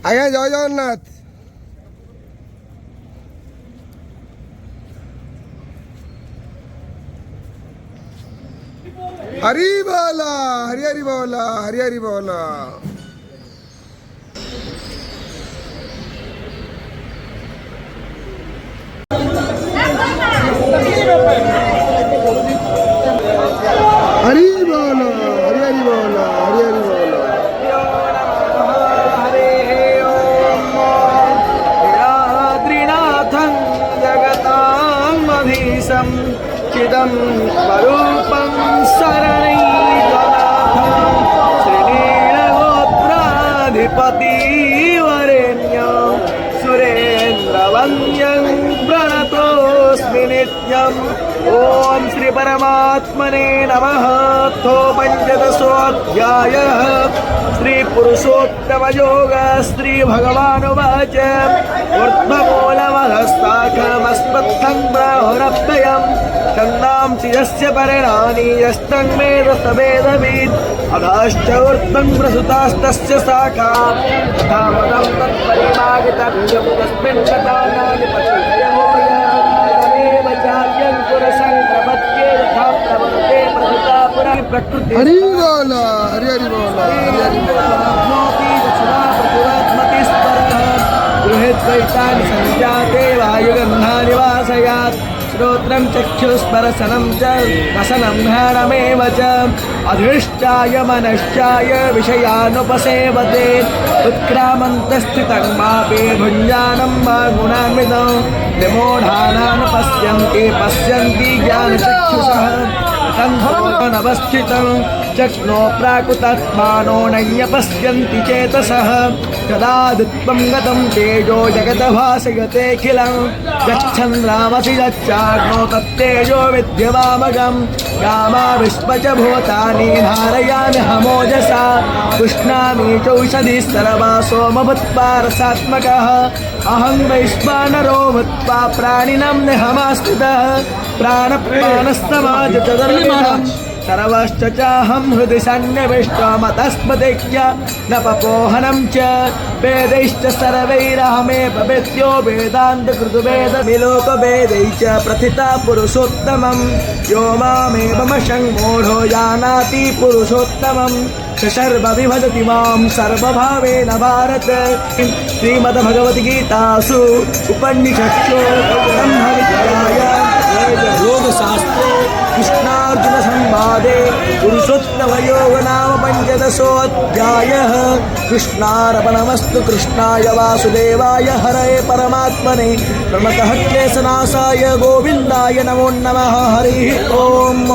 आज्ञा जय जगन्नाथ। हरि बोला, हरि हरि बोला, हरि हरि बोला। हरि बोला, हरि हरि बोला, हरि हरि बोला। त्रिनाथं जगतामधीशं चिदं स्वरूपं शरणैकनाथं श्रीनीलगोत्राधिपतिवरेण्यं सुरेन्द्रवन्द्यं प्रणतोऽस्मि नित्यम्। ओम श्री परमात्मने नमः। तो पंचदशोऽध्यायः श्री पुरुषोत्तम योग श्री भगवानुवाच ऊर्ध्वमूलमधस्ताखमस्मत्थं ब्रह्मणव्ययम् छन्दांसि यस्य पर्णानि यस्तं वेद स वेदवित् अधश्च ऊर्ध्वं प्रसुतास्तस्य शाखा तथा पदं तत्परिमार्गितव्यं तस्मिन् कथानानि पठ्यन्ते प्रकृति। हरि बोला, हरि हरि बोला, हरि हरि बोला। गृहेद्वैतानि संजाते वायुगन्धानि वासयात् श्रोत्रं चक्षुस्पर्शनं च रसनं घ्राणमेव च अधिष्ठाय मनश्चाय विषयानुपसेवते उत्क्रामन्तस्थितं मापे भुञ्जानं मा गुणान्वितं विमूढानानुपश्यन्ति पश्यन्ति ज्ञानचक्षुषः नवस्थितं चक्नो प्राकृतात्मानो नैयपश्यन्ति चेतसः यदादित्वं गतं तेजो जगद्भासयतेऽखिलं यच्छन्द्रामसि यच्चाग्नो तत्तेजो विद्यवामगं गामाविश्व च भूतानि धारयामि हमोजसा पुष्णामि चौषधिः सर्वा सोमभूत्वा रसात्मकः अहं वैश्वानरो भूत्वा प्राणिनां निहमास्थितः प्राणप्राणस्तमाजतदर्मिणं सर्वश्च चाहं हृदि सन्निविष्टमतस्मदिज्ञ न पपोहनं च वेदैश्च सर्वैरहमेव वेद्यो वेदान्तकृतवेदविलोकवेदैः च प्रथिता पुरुषोत्तमं यो मामेवमशं मूढो जानाति पुरुषोत्तमं सर्वविभजति मां सर्वभावेन भारत। श्रीमद्भगवद्गीतासु उपनिषत्सु ब्रह्मविद्यायां योगशास्त्रे कृष्णार्जुन संवादे पुरुषोत्तमयोग नाम पंचदशोऽध्यायः। कृष्णार्पणमस्तु। कृष्णाय वासुदेवाय हरये परमात्मने प्रणतः क्लेशनाशाय गोविन्दाय नमो नमः। हरिः ओम्।